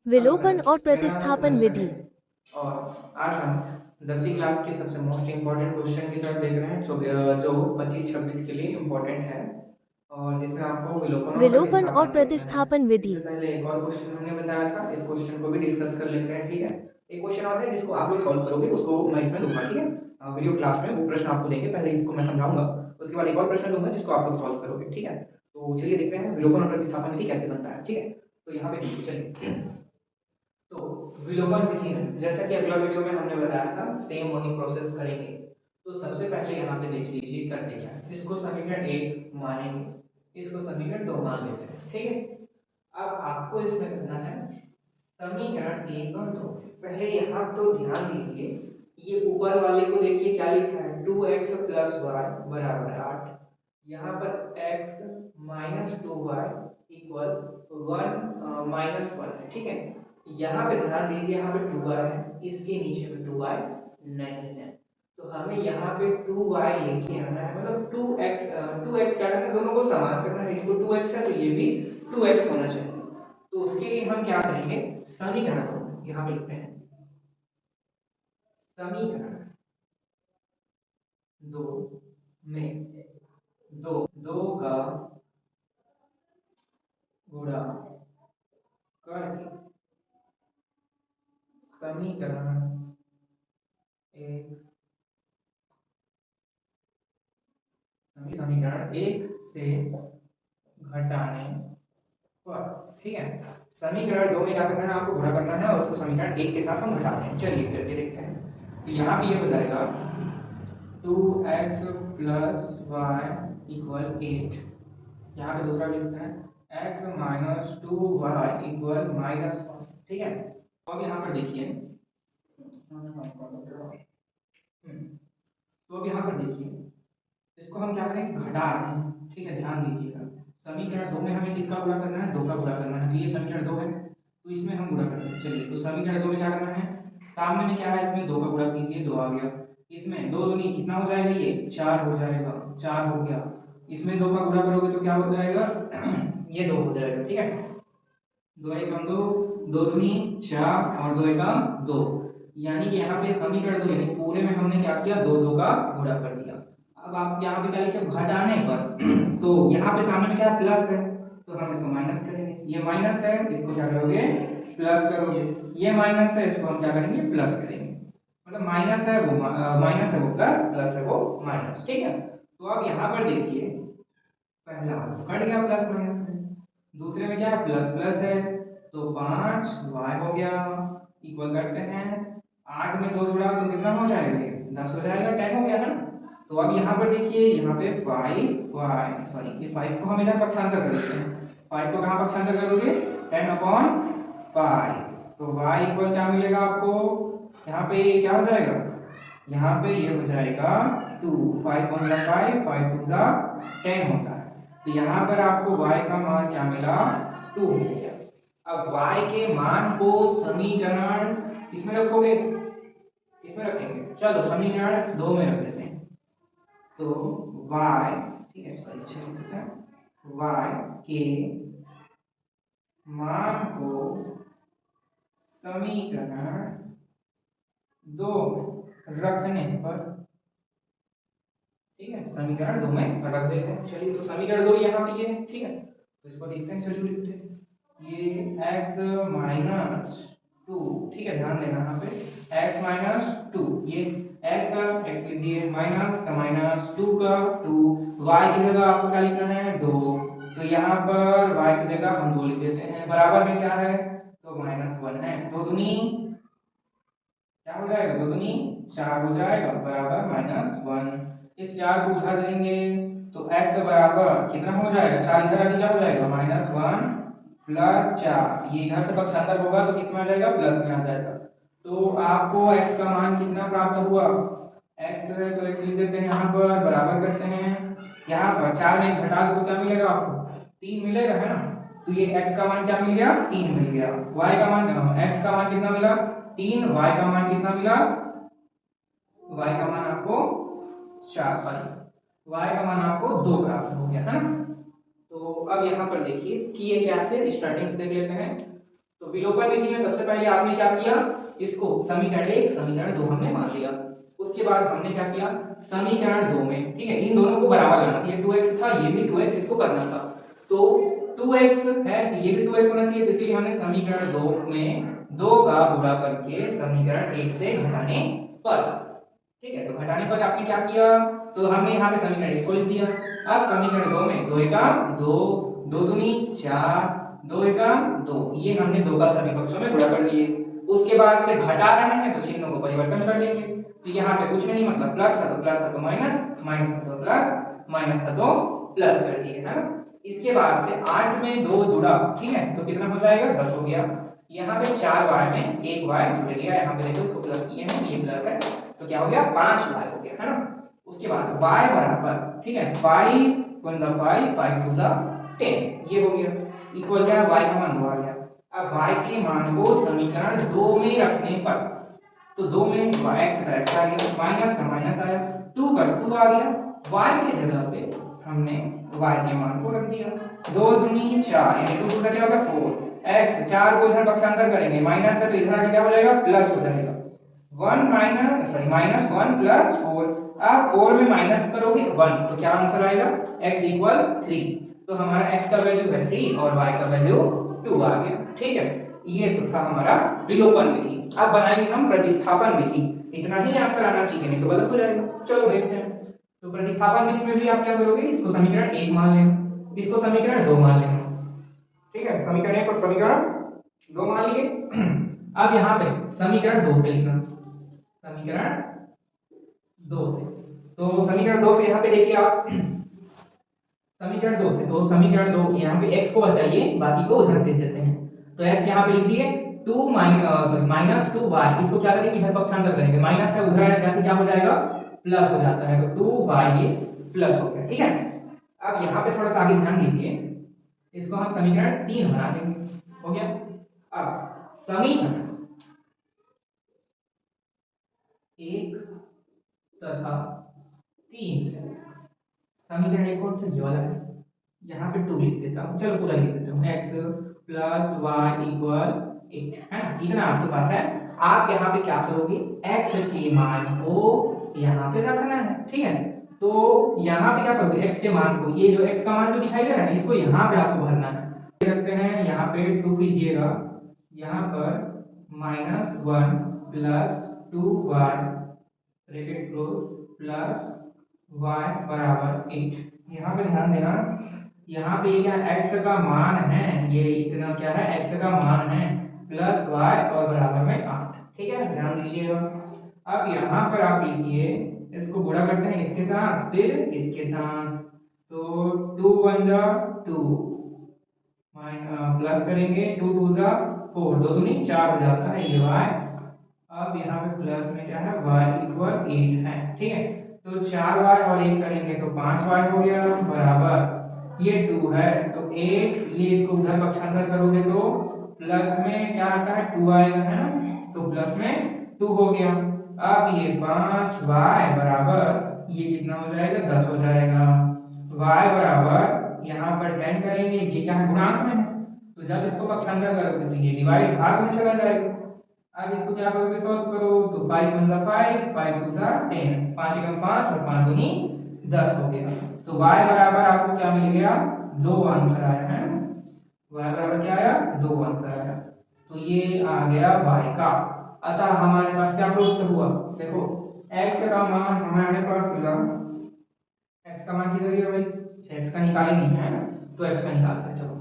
विलोपन और मेरा नाम है प्रतिस्थापन प्रज्वल है। विधि। और आज हम 10वीं क्लास के सबसे मोस्ट इम्पोर्टेंट क्वेश्चन की तरफ देख रहे हैं जो 25-26 के लिए इम्पोर्टेंट है और जिसमें आपको विलोपन और विलोपन और प्रतिस्थापन देखना है। प्रतिस्थापन विधि। इससे पहले एक और क्वेश्चन हमने बताया था, इस क्वेश्चन को भी डिस्कस कर लेते हैं, ठीक है। एक क्वेश्चन और है जिसको आप लोग सॉल्व करोगे, उसको मैं इसमें दूंगा, ठीक है। वीडियो क्लास में वो प्रश्न आपको देंगे, पहले इसको मैं समझाऊंगा, उसके बाद एक और प्रश्न दूंगा जिसको आप लोग सॉल्व करोगे, ठीक है। तो चलिए देखते हैं विलोपन और प्रतिस्थापन विधि कैसे बनता है, ठीक है। तो यहाँ पे देखिए, चलिए। तो विलोपन विधि में जैसा कि अगला वीडियो में हमने बताया था, सेम वही प्रोसेस करेंगे। तो सबसे पहले यहाँ पे देख लीजिए करते क्या है। इसको समीकरण 1 मानेंगे, इसको समीकरण 2 मान लेते हैं, ठीक है। अब आपको इसमें करना है समीकरण 1 और 2। पहले यहाँ तो ध्यान दीजिए, ये ऊपर वाले को देखिए क्या लिखा है, 2x प्लस वाई बराबर 8। यहाँ पर x minus 2y equal 1 minus 1 है, ठीक है। यहाँ पे ध्यान दीजिए, यहाँ पे 2y है, इसके नीचे में 2y नहीं है। तो हमें यहाँ पे 2y लेके आना है, मतलब 2x क्या करना है, दोनों को समान करना है। इसको 2x है तो ये भी 2x होना चाहिए। तो उसके लिए हम क्या करेंगे, समीकरण को यहाँ पे लिखते हैं, समीकरण 2 में दो का गुणा करके समीकरण 1 समीकरण 1 से घटाने पर, ठीक है। समीकरण 2 में क्या करना है, आपको गुणा करना है और उसको समीकरण 1 के साथ हम घटाते हैं। चलिए करके देखते हैं। तो यहाँ पे ये हो जाएगा 2x प्लस वाई इक्वल 8। यहाँ पे दूसरा भी लिखते हैं x minus 2y equal minus 1, ठीक है। तो अब यहाँ पर देखिए, तो अब यहाँ पर देखिए, इसको हम क्या करेंगे, घटा रहे हैं, ठीक है। ध्यान दीजिएगा, समीकरण 2 में हमें किसका गुणा करना है, 2 का गुणा करना है। तो ये समीकरण 2 है, तो इसमें हम गुणा करते हैं। चलिए, तो समीकरण 2 में क्या करना है, सामने में क्या है, इसमें 2 का गुणा कीजिए, 2 आ गया। इसमें 2 दूनी कितना हो जाएगा, ये 4 हो जाएगा, 4 हो गया। इसमें 2 का गुणा करोगे तो क्या हो जाएगा ये 2 हो जाएगा, ठीक है। 2 एकम 2, 2 दूनी 4 और 2 एकम 2, यानी कि यहाँ पे समीकरण 2 यानी पूरे में हमने क्या किया, 2 2 का गुणा कर दिया। अब आप यहाँ पे क्या लिखे, घटाने पर तो यहाँ पे सामने में क्या प्लस है, तो हम इसको माइनस करेंगे। ये माइनस है, इसको क्या करोगे, प्लस करोगे। ये माइनस है, इसको हम क्या करेंगे, प्लस करेंगे। मतलब माइनस है वो माइनस है वो प्लस, प्लस है वो माइनस, ठीक है। तो अब यहाँ पर देखिए, पहला वाला कट गया प्लस माइनस में, दूसरे में क्या है, प्लस प्लस है, तो 5y हो गया इक्वल करते हैं 8 में 2 जुड़ा तो कितना हो जाएगा, ये 10 हो जाएगा, 10 हो गया है ना। तो अब यहाँ पर देखिए, यहाँ पे 5y सॉरी, इस 5 को हम इधर पक्षांतर कर देते हैं। 5 को कहाँ पक्षांतर करोगे, 10 अपॉन पाई। तो y इक्वल क्या मिलेगा आपको, यहाँ पे क्या हो जाएगा, यहाँ पे ये हो जाएगा 2, 5 1 5, 5 2 10 होता है। तो यहाँ पर आपको y का मान क्या मिला, 2 हो गया। अब y के मान को समीकरण किसमें रखोगे, किसमें रखेंगे, चलो समीकरण 2 में रख देते हैं। तो y, ठीक है, सॉरी अच्छे से लिखते हैं, y के मान को समीकरण 2 में रखने पर, ठीक है, समीकरण 2 में रख देते हैं। चलिए, तो समीकरण 2 यहाँ पे है, ठीक है। तो इसको देखते हैं, चलिए लिखते हैं। ये x माइनस 2, ठीक है, ध्यान देना यहाँ पे x माइनस 2, ये x लिख दिए, माइनस का माइनस 2 का 2, y की जगह आपको क्या लिखना है, 2। तो यहाँ पर y की जगह हम 2 लिख देते हैं। बराबर में क्या है, तो माइनस 1 है, 2 दूनी क्या हो जाएगा, 2 दूनी 4 हो जाएगा, बराबर माइनस 1। इस 4 को उधर देंगे तो x बराबर कितना हो जाएगा, 4 इधर आके क्या हो जाएगा, माइनस 1 प्लस 4। ये इधर से पक्षांतर होगा तो किस में आ जाएगा, प्लस में आ जाएगा। तो आपको x का मान कितना प्राप्त हुआ, x है तो x लिख देते हैं, यहाँ पर बराबर करते हैं। यहाँ पर 4 में घटा दो तो क्या मिलेगा आपको, 3 मिलेगा, है ना। तो ये x का मान क्या मिल गया, 3 मिल गया। y का मान x का मान कितना मिला, 3, y का मान कितना मिला, y का मान आपको 4 सॉरी y का मान आपको 2 प्राप्त हो गया, है ना। तो अब यहाँ पर देखिए कि ये क्या थे, स्टार्टिंग से देख लेते हैं। तो विलोपन विधि में सबसे पहले आपने क्या किया, इसको समीकरण 1 समीकरण 2 हमने मान लिया। उसके बाद हमने क्या किया, समीकरण 2 में, ठीक है, इन दोनों को बराबर लाना था। ये 2x था, ये भी 2x, इसको करना था। तो 2x है, ये भी 2x होना चाहिए, तो इसलिए हमने समीकरण 2 में 2 का गुणा करके समीकरण 1 से घटाने पर, ठीक है, तो घटाने पर आपने क्या किया, तो हमने यहाँ पे समीकरण 1 को लिख दिया। अब समीकरण 2 में 2 एका 2, 2 दूनी 4, 2 एका 2, ये हमने 2 का सभी पक्षों में गुणा कर दिए। उसके बाद से घटा रहे हैं तो चिन्हों को परिवर्तन कर लेंगे। तो यहाँ पे कुछ नहीं, मतलब प्लस था तो प्लस था तो माइनस, माइनस था तो प्लस, माइनस था तो प्लस कर दिए, है ना। इसके बाद से 8 में 2 जुड़ा, ठीक है, तो कितना हो जाएगा, 10 हो गया। यहाँ पे 4y में 1y जुड़ गया, यहाँ पे देखो इसको प्लस किए हैं, ये प्लस है, तो क्या हो गया, 5y हो गया, है ना। उसके बाद y बराबर, ठीक है, 5 1 the 5 5 2 the 10, ये हो गया, इक्वल क्या है, y का मान 2 आ गया। अब y के मान को समीकरण 2 में रखने पर, तो 2 में x का x आ गया, माइनस का माइनस आया, 2 का 2 आ गया, y के जगह पे हमने y के मान को रख दिया। 2 दूनी 4, यानी 2 दूसरा क्या होगा 4, x 4 को इधर पक्षांतर करेंगे, माइनस है तो इधर आके क्या हो जाएगा, प्लस हो जाएगा। 1 माइनस सॉरी माइनस 1 प्लस 4, आप 4 में माइनस करोगे 1 तो क्या आंसर आएगा, x इक्वल 3। तो हमारा x का वैल्यू है 3 और y का वैल्यू 2 आ गया, ठीक है। ये तो था हमारा विलोपन विधि। अब बनाएंगे हम प्रतिस्थापन विधि। इतना ही आंसर आना चाहिए, नहीं तो गलत हो जाएगा। चलो देखते हैं। तो प्रतिस्थापन विधि में भी आप क्या करोगे, इसको समीकरण 1 मान लेना, इसको समीकरण 2 मान लेना, ठीक है, समीकरण 1 और समीकरण 2 मान लिए। अब यहाँ पे समीकरण 2 से लिखना, समीकरण 2 से, तो समीकरण 2 से यहाँ पे देखिए आप, समीकरण 2 से, तो समीकरण 2 यहाँ पे x को बचाइए, बाकी को उधर भेज देते हैं। तो x यहाँ पे लिख दिए, 2 माइनस 2y, इसको क्या करेंगे, इधर पक्षांतर करेंगे, माइनस है उधर जाके क्या हो जाएगा, प्लस हो जाता है, तो 2y ये प्लस हो गया, ठीक है। अब यहाँ पे थोड़ा सा आगे ध्यान दीजिए, इसको हम समीकरण 3 बना देंगे, हो गया। अब समीकरण 1 तथा 3 से, समीकरण 1 कौन सा, ये वाला है, यहाँ पे 2 लिख देता हूँ, चलो पूरा लिख देता हूँ, x प्लस वाई इक्वल 8, है ना, इतना आपके पास है। आप यहाँ पे क्या करोगे, x के मान को यहाँ पे रखना है, ठीक है। तो यहाँ पे क्या करोगे, x के मान को, ये जो x का मान जो दिखाई दे रहा है, इसको यहाँ पे आपको भरना है। रखते हैं, यहाँ पे 2 कीजिएगा, यहाँ पर -1 plus 2y bracket close plus y बराबर 8। यहाँ पे ध्यान देना, यहाँ पे क्या x का मान है, ये इतना क्या है, x का मान है, प्लस y और बराबर में 8, ठीक है, ध्यान दीजिएगा। अब यहाँ पर आप लिखिए, इसको गुणा करते हैं इसके साथ, फिर इसके साथ, तो 2 1 जा 2, प्लस करेंगे 2 2 जा 4, 2 दूनी 4 हो जाता है, ये y। अब यहाँ पे प्लस में क्या है, y इक्वल 8 है, ठीक है। तो 4y और 1 करेंगे तो 5y हो गया, बराबर ये 2 है तो 8, ये इसको उधर पक्षांतर करोगे तो प्लस में क्या आता है, 2 आएगा, है ना, तो प्लस में 2 हो गया। अब ये 5y बराबर ये कितना हो जाएगा, 10 हो जाएगा। y बराबर यहाँ पर 10 करेंगे, ये क्या है, गुणांक में है, तो जब इसको पक्षांतर करोगे तो ये डिवाइड भाग में चला जाएगा। अब इसको क्या करोगे, सॉल्व करो, तो 5 1 जा 5, 5 2 जा 10, 5 एकम 5 और 5 दूनी 10 हो गया। तो y बराबर आपको क्या मिल गया, 2 आंसर आया है, y बराबर क्या आया, 2 आंसर आया। तो ये आ गया y का। अतः हमारे पास क्या प्राप्त हुआ, देखो x का मान हमारे पास मिला, x का मान किधर गया भाई, x का निकाल ही नहीं है ना, तो x का निकालते हैं, चलो।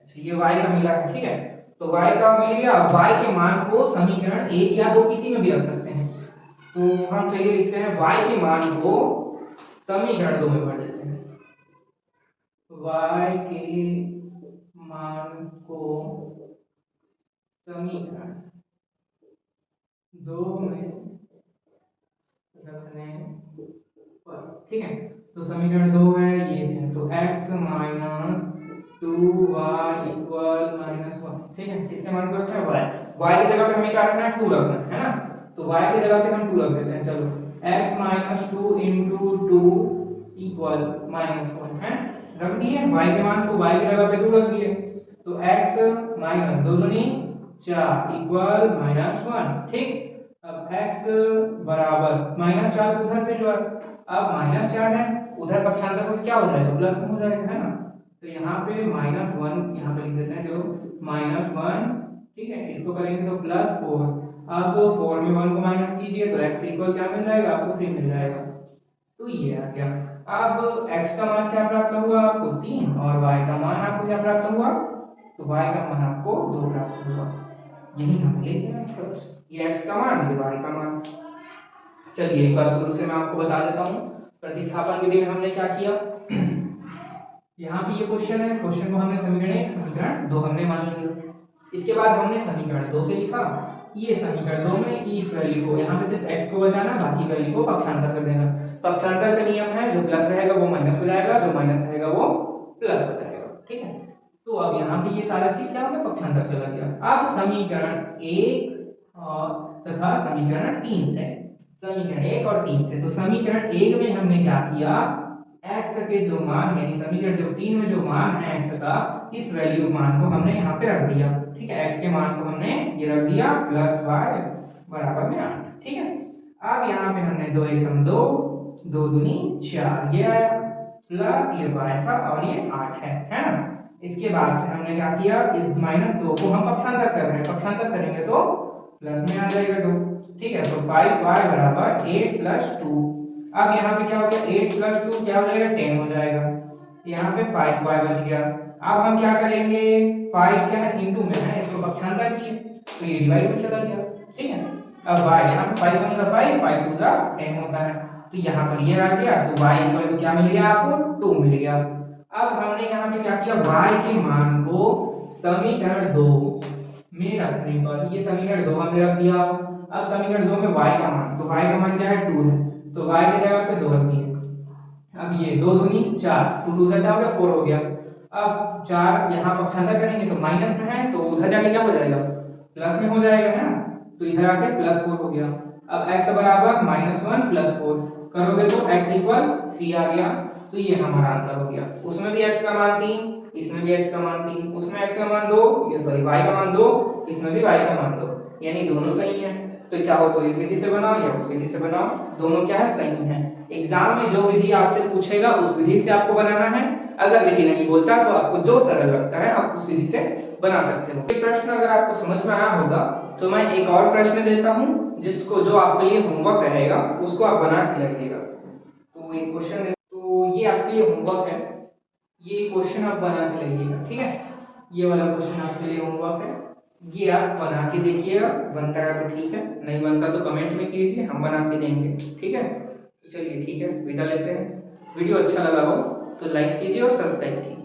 अच्छा, ये y का मिला है, ठीक है, तो y का मिल गया। y के मान को समीकरण 1 या 2 किसी में भी रख सकते हैं, तो हम चलिए लिखते हैं y के मान को समीकरण 2 में भर देते हैं। y के मान को समीकरण 2 में रखने पर, ठीक है, तो समीकरण 2 है, ये है, तो x माइनस 2y इक्वल -1, ठीक है, किसके मान को रखना है, y की जगह पे हमें क्या रखना है, 2 रखना है ना, तो y की जगह पे हम 2 रख देते हैं, चलो x माइनस 2 इंटू 2 इक्वल -1 है, रख दिए y के मान को, y की जगह पे 2 रख दिए। तो x माइनस 2 दूनी 4 इक्वल -1। ठीक, अब x बराबर -4 उधर पे जो है, अब -4 है उधर पक्षांतर को क्या हो जाएगा, प्लस में हो जाएगा, है ना। तो यहाँ पे -1 यहाँ पे लिख देते हैं, जो -1, ठीक है, इसको करेंगे तो +4। अब 4 में 1 को माइनस कीजिए तो x इक्वल क्या मिल जाएगा आपको, 3 मिल जाएगा। तो ये आ गया। अब x का मान क्या प्राप्त हुआ आपको, 3, और y का मान आपको क्या प्राप्त हुआ, तो y का मान आपको 2 प्राप्त हुआ। यही हम लेते हैं, ये x का मान, ये y का मान। चलिए एक बार शुरू से मैं आपको बता देता हूँ। प्रतिस्थापन विधि में हमने क्या किया, यहाँ पे ये क्वेश्चन है, क्वेश्चन को हमने समीकरण 1 समीकरण 2 हमने मान लिया। इसके बाद हमने समीकरण 2 से लिखा, ये समीकरण 2 में इस वैल्यू को, यहाँ पे सिर्फ x को बचाना, बाकी वैल्यू को पक्षांतर कर देना। पक्षांतर का नियम है, जो प्लस रहेगा वो माइनस हो जाएगा, जो माइनस रहेगा वो प्लस हो जाएगा। ठीक है, तो अब यहाँ पे ये सारा चीज क्या हो गया, पक्षांतर चला गया। अब समीकरण 1 और तथा समीकरण 3 से, समीकरण 1 और 3 से, तो समीकरण 1 में हमने क्या किया, x के जो मान, यानी समीकरण जो 3 में जो मान है x का, इस वैल्यू मान को हमने यहाँ पे रख दिया। ठीक है, x के मान को हमने ये रख दिया प्लस y बराबर में 8। ठीक है, अब यहाँ पे हमने 2 एकम 2, 2 दूनी 4, ये आया, प्लस ये y था और ये 8 है ना। इसके बाद से हमने क्या किया, इस -2 को हम पक्षांतर कर रहे हैं, पक्षांतर करेंगे तो प्लस में आ जाएगा 2। ठीक है, तो 5y बराबर 8 + 2। अब यहाँ पे क्या हो गया, 8 + 2 क्या हो जाएगा, 10 हो जाएगा। यहाँ पे 5y बच गया। अब हम क्या करेंगे, 5 क्या है, इनटू में है, इसको पक्षांतर किए तो ये डिवाइड में चला गया। ठीक है, अब y यहाँ पे 5 × 5, 5 × 2 10 होता है, तो यहाँ पर ये आ गया, तो y इक्वल क्या मिल गया आपको, 2 मिल गया। अब हमने यहाँ पे क्या किया, y के मान को समीकरण 2 में रखने पर, ये समीकरण 2 हमने रख दिया। अब समीकरण 2 में y का मान, तो y का मान क्या है, 2 है, तो y की जगह पे 2 रख दिए। अब ये 2 दूनी 4, 2 2 से क्या हो गया, 4 हो गया। अब 4 यहाँ पक्षांतर करेंगे तो माइनस में है, तो उधर जाके क्या हो जाएगा, प्लस में हो जाएगा, है ना, तो इधर आके +4 हो गया। अब x बराबर -1 + 4 करोगे तो x इक्वल 3 आ गया। तो ये हमारा आंसर हो गया। उसमें भी x का मान 3, इसमें भी x का मान 3, उसमें x का मान 2, ये सॉरी y का मान 2, इसमें भी y का मान 2, यानी दोनों सही हैं। तो चाहो तो इस विधि से बनाओ या उस विधि से बनाओ, दोनों क्या है, सही हैं। एग्जाम में जो विधि आपसे पूछेगा उस विधि से आपको बनाना है। अगर विधि नहीं बोलता तो आपको जो सरल लगता है आप उस विधि से बना सकते हो। ये प्रश्न अगर आपको समझ में आया होगा तो मैं एक और प्रश्न देता हूं, जिसको जो आपके लिए होमवर्क रहेगा उसको आप बना के रखिएगा। तो एक क्वेश्चन, तो ये आपके लिए होमवर्क है, ये क्वेश्चन आप बना के लिखिएगा। ठीक है, ये वाला क्वेश्चन आपके लिए होमवर्क है, ये आप बना के देखिएगा। बनता है तो ठीक है, नहीं बनता तो कमेंट में कीजिए, हम बना के देंगे। ठीक है, तो चलिए ठीक है, विदा लेते हैं। वीडियो अच्छा लगा हो तो लाइक कीजिए और सब्सक्राइब कीजिए।